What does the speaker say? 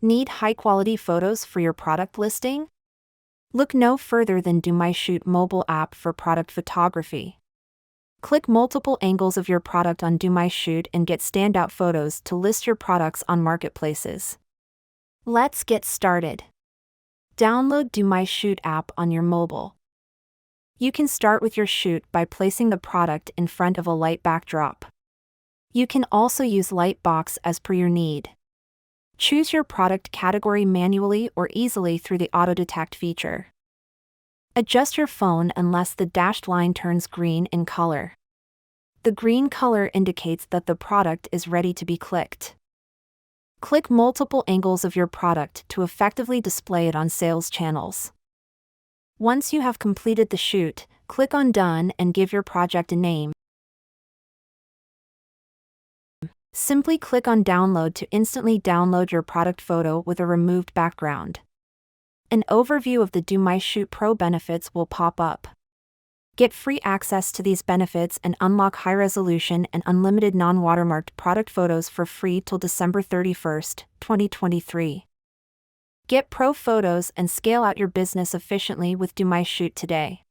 Need high-quality photos for your product listing? Look no further than DoMyShoot mobile app for product photography. Click multiple angles of your product on DoMyShoot and get standout photos to list your products on marketplaces. Let's get started. Download DoMyShoot app on your mobile. You can start with your shoot by placing the product in front of a light backdrop. You can also use light box as per your need. Choose your product category manually or easily through the auto detect feature. Adjust your phone unless the dashed line turns green in color. The green color indicates that the product is ready to be clicked. Click multiple angles of your product to effectively display it on sales channels. Once you have completed the shoot, click on Done and give your project a name. Simply click on Download to instantly download your product photo with a removed background. An overview of the DoMyShoot Pro benefits will pop up. Get free access to these benefits and unlock high-resolution and unlimited non-watermarked product photos for free till December 31st, 2023. Get pro photos and scale out your business efficiently with DoMyShoot today.